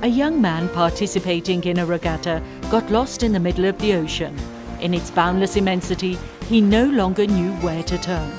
A young man participating in a regatta got lost in the middle of the ocean. In its boundless immensity, he no longer knew where to turn.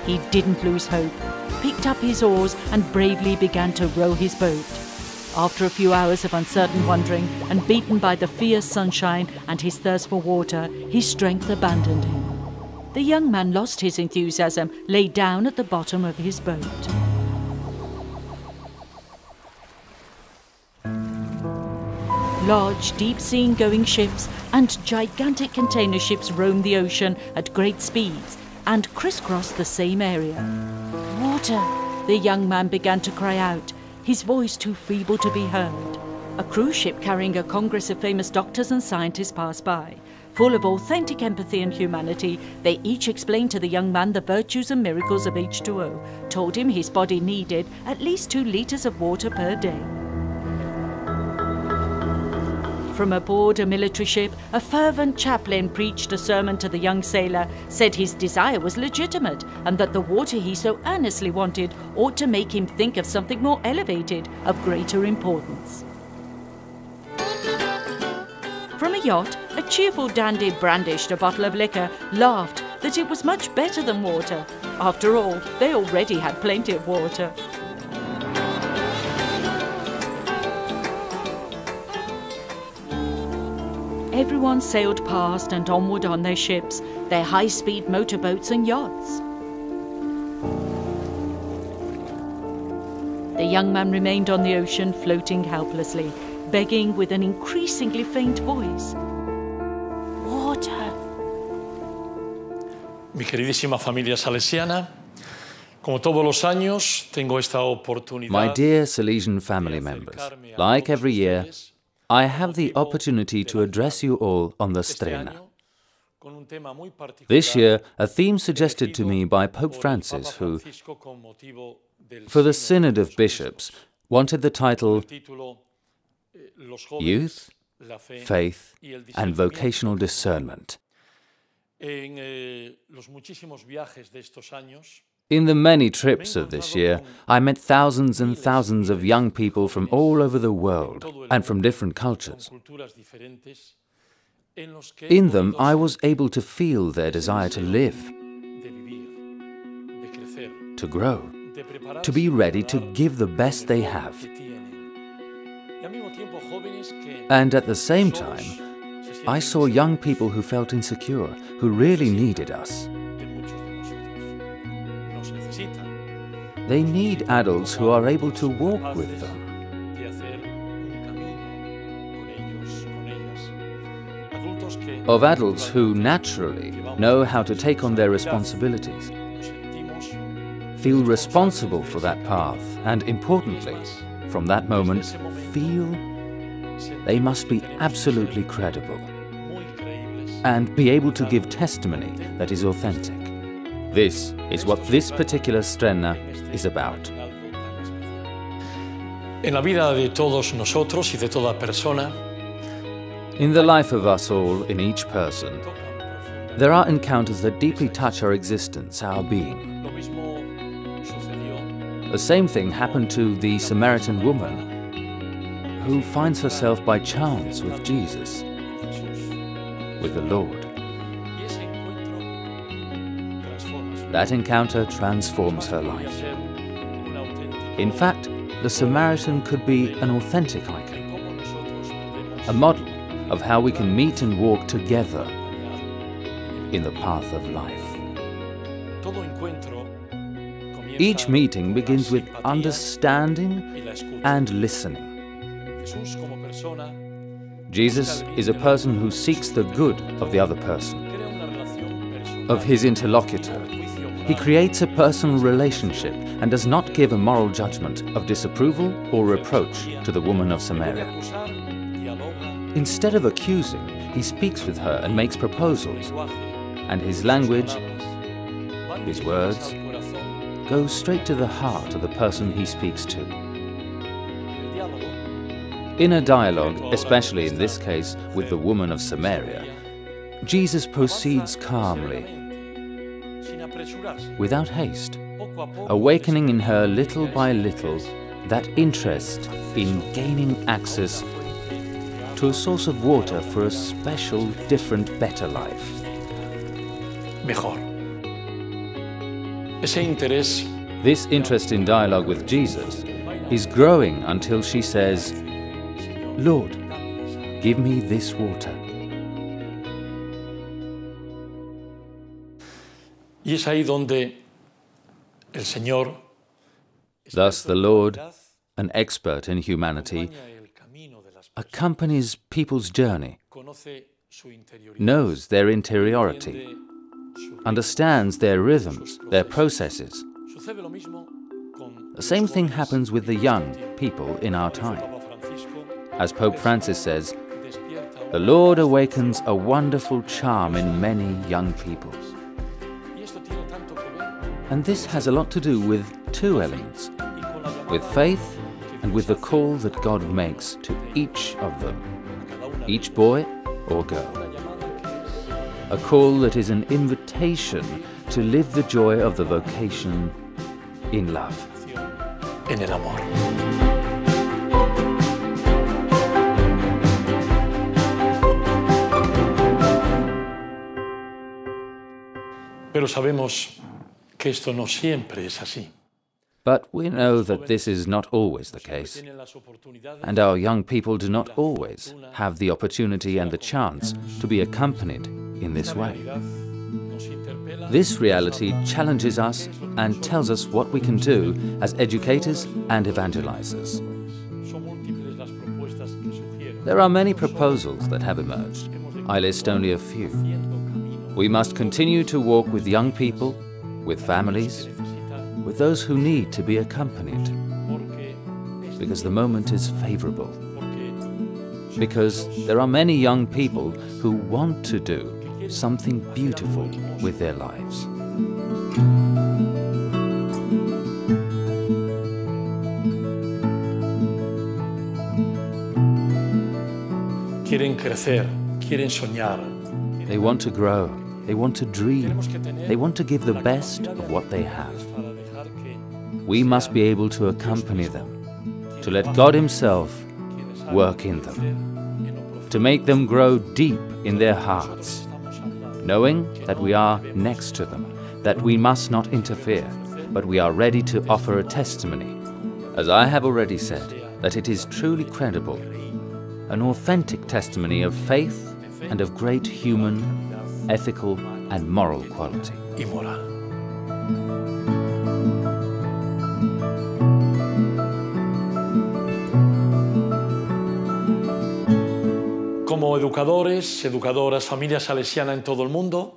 He didn't lose hope, picked up his oars and bravely began to row his boat. After a few hours of uncertain wandering and beaten by the fierce sunshine and his thirst for water, his strength abandoned him. The young man lost his enthusiasm, lay down at the bottom of his boat. Large, deep-sea-going ships and gigantic container ships roam the ocean at great speeds and crisscross the same area. Water! The young man began to cry out, his voice too feeble to be heard. A cruise ship carrying a congress of famous doctors and scientists passed by. Full of authentic empathy and humanity, they each explained to the young man the virtues and miracles of H2O, told him his body needed at least 2 liters of water per day. From aboard a military ship, a fervent chaplain preached a sermon to the young sailor, said his desire was legitimate and that the water he so earnestly wanted ought to make him think of something more elevated, of greater importance. From a yacht, a cheerful dandy brandished a bottle of liquor, laughed that it was much better than water. After all, they already had plenty of water. Everyone sailed past and onward on their ships, their high-speed motorboats and yachts. The young man remained on the ocean, floating helplessly, begging with an increasingly faint voice. Water. Mi queridísima familia salesiana, como todos los años, tengo esta oportunidad. My dear Salesian family members, like every year, I have the opportunity to address you all on the STRENNA. This year, a theme suggested to me by Pope Francis, who, for the Synod of Bishops, wanted the title Youth, Faith and Vocational Discernment. In the many trips of this year, I met thousands and thousands of young people from all over the world and from different cultures. In them, I was able to feel their desire to live, to grow, to be ready to give the best they have. And at the same time, I saw young people who felt insecure, who really needed us. They need adults who are able to walk with them. Of adults who naturally know how to take on their responsibilities, feel responsible for that path, and importantly, from that moment, feel they must be absolutely credible and be able to give testimony that is authentic. This is what this particular STRENNA is about. En la vida de todos nosotros y de toda persona, in the life of us all, in each person, there are encounters that deeply touch our existence, our being. The same thing happened to the Samaritan woman, who finds herself by chance with Jesus, with the Lord. That encounter transforms her life. In fact, the Samaritan could be an authentic icon, a model of how we can meet and walk together in the path of life. Each meeting begins with understanding and listening. Jesus is a person who seeks the good of the other person, of his interlocutor. He creates a personal relationship and does not give a moral judgment of disapproval or reproach to the woman of Samaria. Instead of accusing, he speaks with her and makes proposals, and his language, his words, go straight to the heart of the person he speaks to. In a dialogue, especially in this case with the woman of Samaria, Jesus proceeds calmly, without haste. awakening in her little by little that interest in gaining access to a source of water for a special, different, better life. Mejor. Ese interés. This interest in dialogue with Jesus is growing until she says, "Lord, give me this water." Y es ahí donde el Señor, Thus the Lord, an expert in humanity, accompanies people's journey, knows their interiority, understands their rhythms, their processes. The same thing happens with the young people in our time. As Pope Francis says, the Lord awakens a wonderful charm in many young people. And this has a lot to do with two elements, with faith and with the call that God makes to each of them, each boy or girl. A call that is an invitation to live the joy of the vocation in love. en el amor. Pero sabemos que esto no siempre es así. But we know that this is not always the case, and our young people do not always have the opportunity and the chance to be accompanied in this way. This reality challenges us and tells us what we can do as educators and evangelizers. There are many proposals that have emerged. I list only a few. We must continue to walk with young people, with families, with those who need to be accompanied, because the moment is favorable, because there are many young people who want to do something beautiful with their lives. Quieren crecer, quieren soñar. They want to grow, they want to dream, they want to give the best of what they have. We must be able to accompany them, to let God Himself work in them, to make them grow deep in their hearts, knowing that we are next to them, that we must not interfere, but we are ready to offer a testimony, as I have already said, that it is truly credible, an authentic testimony of faith and of great human, ethical and moral quality. Y moral. Como educadores, educadoras, familia salesiana en todo el mundo,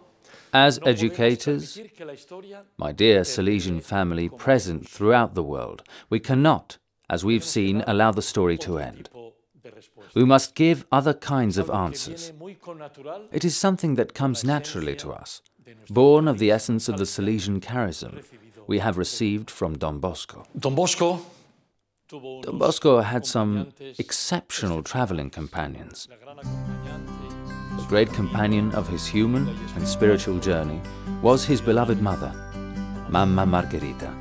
as educators, my dear Salesian family present throughout the world, we cannot, as we've seen, allow the story to end. We must give other kinds of answers. It is something that comes naturally to us, born of the essence of the Salesian charism we have received from Don Bosco. Don Bosco had some exceptional traveling companions. The great companion of his human and spiritual journey was his beloved mother, Mamma Margherita.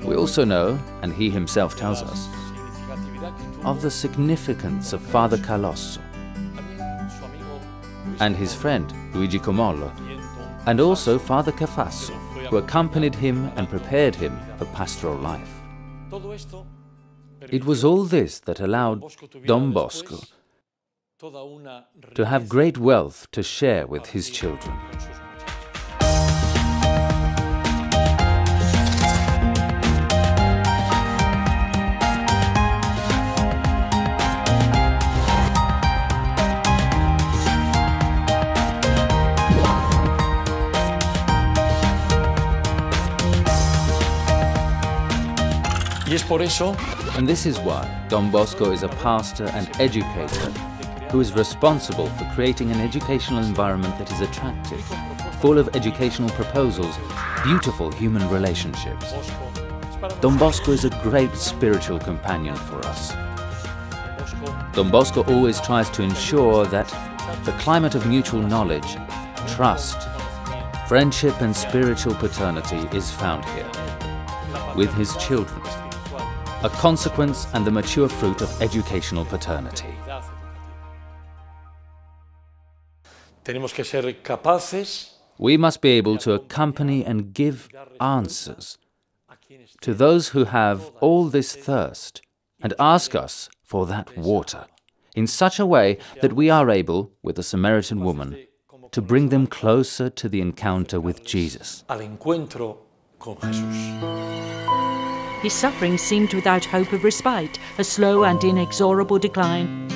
We also know, and he himself tells us, of the significance of Father Calosso and his friend Luigi Comollo, and also Father Cafasso, who accompanied him and prepared him for pastoral life. It was all this that allowed Don Bosco to have great wealth to share with his children. Y es por eso, and this is why Don Bosco is a pastor and educator who is responsible for creating an educational environment that is attractive, full of educational proposals, beautiful human relationships. Don Bosco is a great spiritual companion for us. Don Bosco always tries to ensure that the climate of mutual knowledge, trust, Friendship and spiritual paternity is found here, with his children, a consequence and the mature fruit of educational paternity. Tenemos que ser capaces We must be able to accompany and give answers to those who have all this thirst and ask us for that water in such a way that we are able, with the Samaritan woman, to bring them closer to the encounter with Jesus. al encuentro con Jesús. His suffering seemed without hope of respite, a slow and inexorable decline.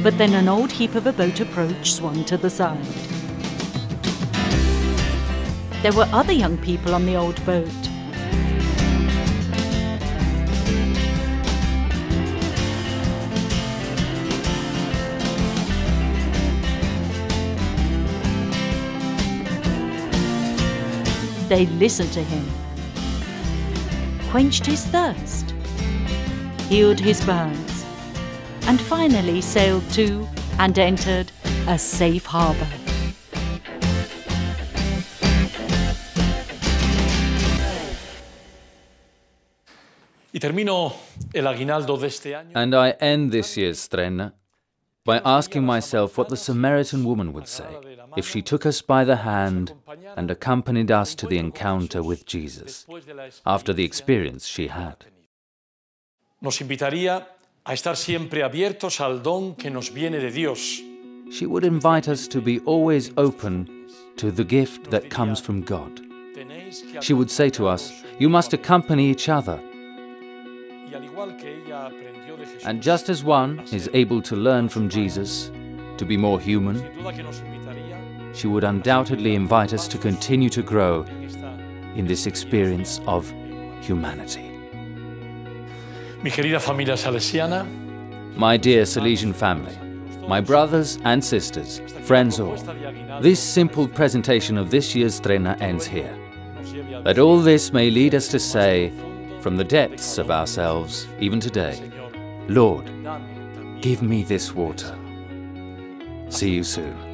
But then an old heap of a boat approach swung to the side. There were other young people on the old boat. They listened to him, quenched his thirst, healed his burns, and finally sailed to and entered a safe harbour. Y termino el aguinaldo de este año. And I end this year's STRENNA by asking myself what the Samaritan woman would say if she took us by the hand and accompanied us to the encounter with Jesus, after the experience she had. Nos invitaría a estar siempre abiertos al don que nos viene de Dios. She would invite us to be always open to the gift that comes from God. She would say to us, "You must accompany each other." And just as one is able to learn from Jesus, to be more human, she would undoubtedly invite us to continue to grow in this experience of humanity. Mi querida familia salesiana, My dear Salesian family, my brothers and sisters, friends all, this simple presentation of this year's STRENNA ends here. That all this may lead us to say, from the depths of ourselves, even today, Lord, give me this water. See you soon.